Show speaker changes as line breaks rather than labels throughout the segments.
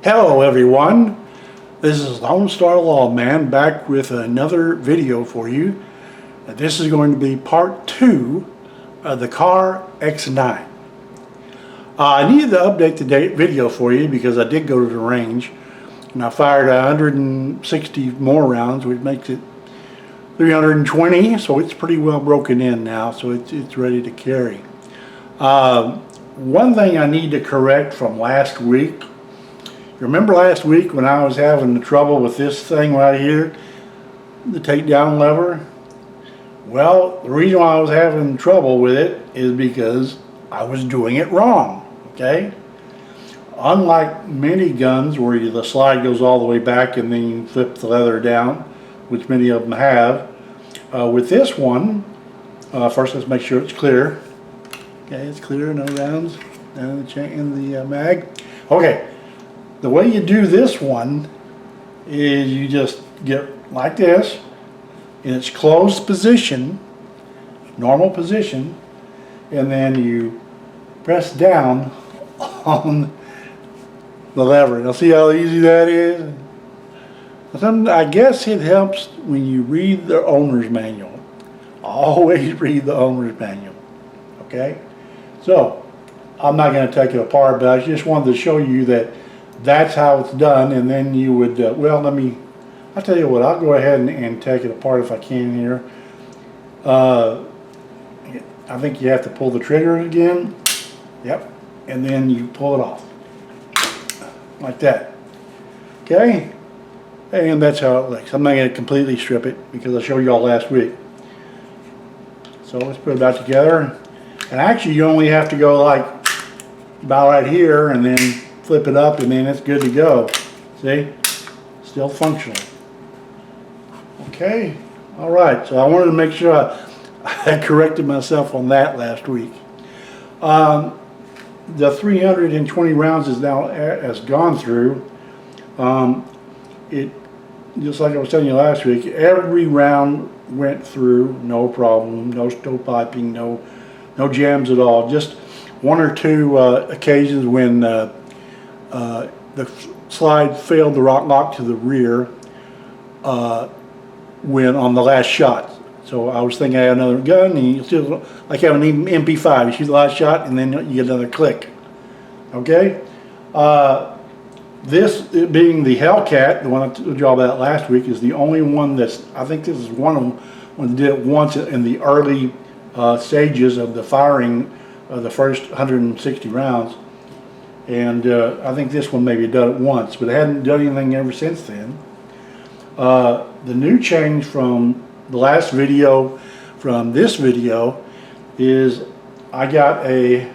Hello everyone, this is Lone Star Lawman back with another video for you. This is going to be part 2 of the Kahr X9. I needed to update the video for you because I did go to the range and I fired 160 more rounds, which makes it 320, so it's pretty well broken in now, so it's ready to carry. One thing I need to correct from last week. Remember last week when I was having the trouble with this thing right here, the takedown lever? Well, the reason why I was having trouble with it is because I was doing it wrong, okay? Unlike many guns where the slide goes all the way back and then you flip the leather down, which many of them have, with this one, first let's make sure it's clear. Okay, it's clear, no rounds down the chain in the mag. Okay. The way you do this one is you just get like this in its closed position, normal position, and then you press down on the lever. Now see how easy that is? I guess it helps when you read the owner's manual. Always read the owner's manual. Okay? So, I'm not going to take it apart, but I just wanted to show you that that's how it's done, and then you would, well, I'll tell you what, I'll go ahead and take it apart if I can here. I think you have to pull the trigger again. Yep. And then you pull it off. Like that. Okay? And that's how it looks. I'm not going to completely strip it because I showed you all last week. So let's put it back together. And actually you only have to go like about right here and then flip it up and then it's good to go. See? Still functional. Okay. Alright, so I wanted to make sure I corrected myself on that last week. The 320 rounds is now has gone through. It just like I was telling you last week, every round went through, no problem, no stovepiping, no jams at all. Just one or two occasions when the slide failed the rock lock to the rear when on the last shot. So I was thinking I had another gun, and you still like having an MP5. You shoot the last shot, and then you get another click. Okay. This being the Hellcat, the one I told you all about last week, is the only one that's. I think this is one of them when they did it once in the early stages of the firing of the first 160 rounds. And I think this one maybe done it once, but it hadn't done anything ever since then. The new change from the last video, from this video, is I got a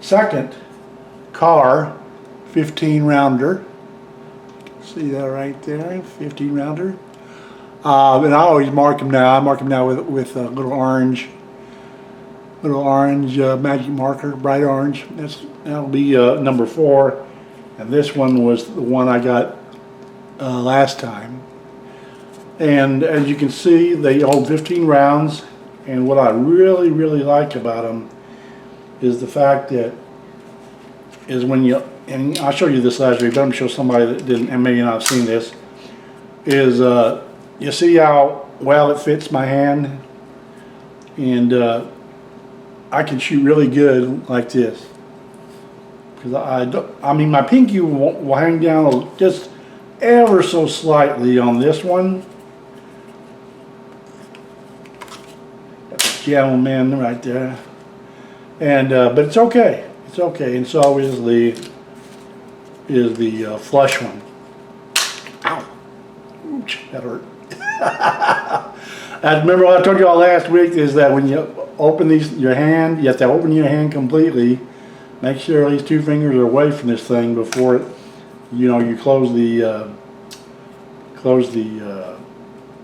second Kahr 15 rounder. See that right there, 15 rounder. And I always mark them now. I mark them now with a little orange magic marker, bright orange. That'll be number 4, and this one was the one I got last time. And as you can see, they hold 15 rounds, and what I really like about them is the fact that when you, and I'll show you this last week, but I'm sure somebody that didn't and maybe not have seen this, is you see how well it fits my hand, and I can shoot really good like this, because I mean my pinky will hang down just ever so slightly on this one. Gentleman right there, and but it's okay. It's okay, and so is the flush one. Ow! Ooch, that hurt. I remember what I told you all last week is that when you open your hand, you have to open your hand completely. Make sure these 2 fingers are away from this thing before you close the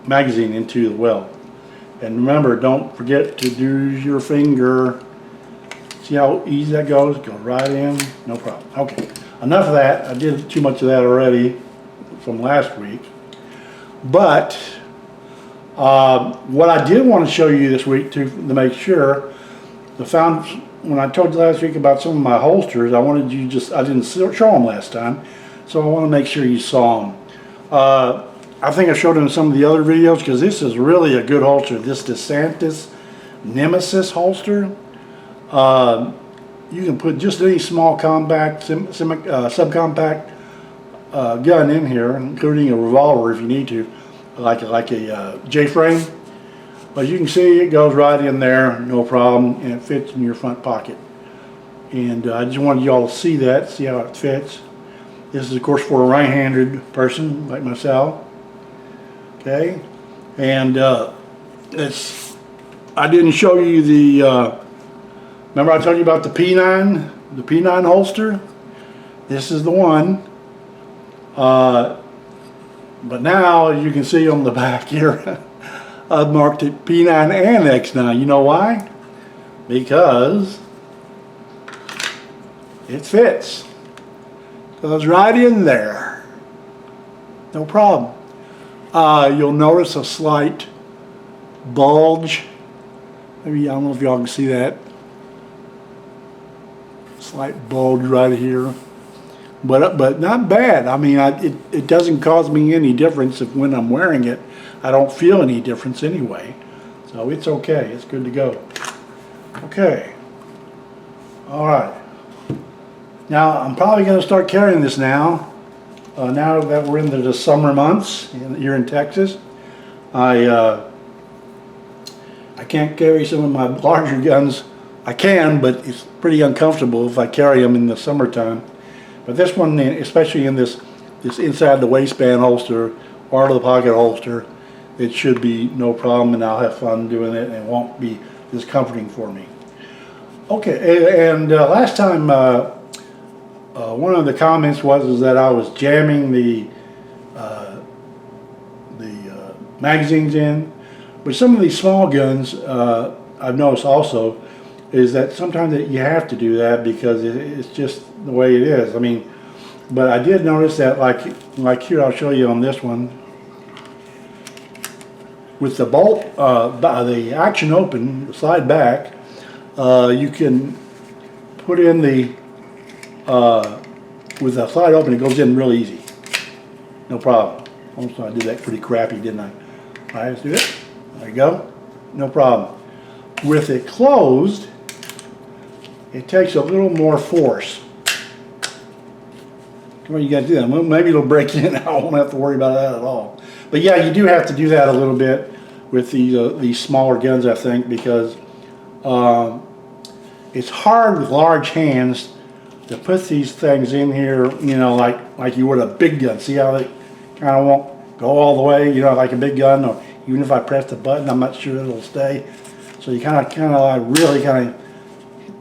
magazine into the weld. And remember, don't forget to do your finger. See how easy that goes? Go right in, no problem. Okay, enough of that. I did too much of that already from last week. But what I did want to show you this week to make sure, when I told you last week about some of my holsters, I wanted you I didn't show them last time, so I want to make sure you saw them. I think I showed them in some of the other videos because this is really a good holster. This DeSantis Nemesis holster. You can put just any small compact, subcompact gun in here, including a revolver if you need to, like a J-frame. But you can see it goes right in there, no problem, and it fits in your front pocket. And I just wanted y'all to see that, see how it fits. This is of course for a right-handed person like myself. Okay, and I didn't show you the. Remember I told you about the P9 holster? This is the one. But now, as you can see on the back here, I've marked it P9 and X9. You know why? Because it fits. Goes right in there. No problem. You'll notice a slight bulge. Maybe, I don't know if y'all can see that. Slight bulge right here. But not bad. I mean, it doesn't cause me any difference if when I'm wearing it, I don't feel any difference anyway. So it's okay. It's good to go. Okay. All right. Now, I'm probably going to start carrying this now. Now that we're into the summer months here in Texas. I can't carry some of my larger guns. I can, but it's pretty uncomfortable if I carry them in the summertime. But this one, especially in this inside the waistband holster or the pocket holster, it should be no problem, and I'll have fun doing it, and it won't be discomforting for me. Okay, and last time one of the comments was that I was jamming the magazines in. But some of these small guns, I've noticed also, is that sometimes you have to do that because it's just the way it is. I mean, but I did notice that, like here, I'll show you on this one, with the bolt, the action open, slide back, you can put in the, with the slide open, it goes in really easy. No problem. Almost I did that pretty crappy, didn't I? All right, let's do it. There you go. No problem. With it closed, it takes a little more force. Well, you got to do that. Well, maybe it'll break in. I won't have to worry about that at all. But yeah, you do have to do that a little bit with these smaller guns, I think, because it's hard with large hands to put these things in here, you know, like you would a big gun. See how they kind of won't go all the way, you know, like a big gun, or even if I press the button, I'm not sure it'll stay. So you kind of really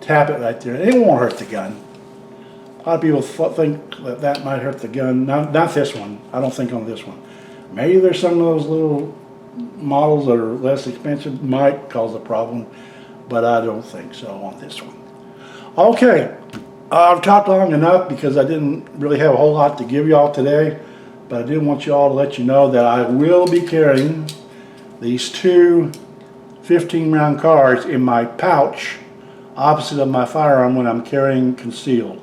tap it right there. It won't hurt the gun. A lot of people think that might hurt the gun. Not this one. I don't think on this one. Maybe there's some of those little models that are less expensive might cause a problem, but I don't think so on this one. Okay, I've talked long enough because I didn't really have a whole lot to give y'all today, but I did want y'all to let you know that I will be carrying these two 15-round cards in my pouch opposite of my firearm when I'm carrying concealed.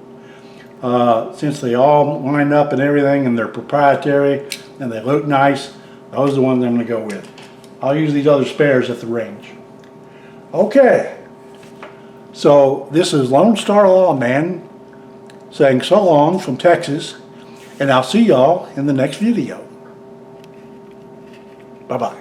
Since they all line up and everything, and they're proprietary and they look nice, those are the ones I'm going to go with. I'll use these other spares at the range. Okay, so this is Lone Star Lawman saying so long from Texas, and I'll see y'all in the next video. Bye-bye.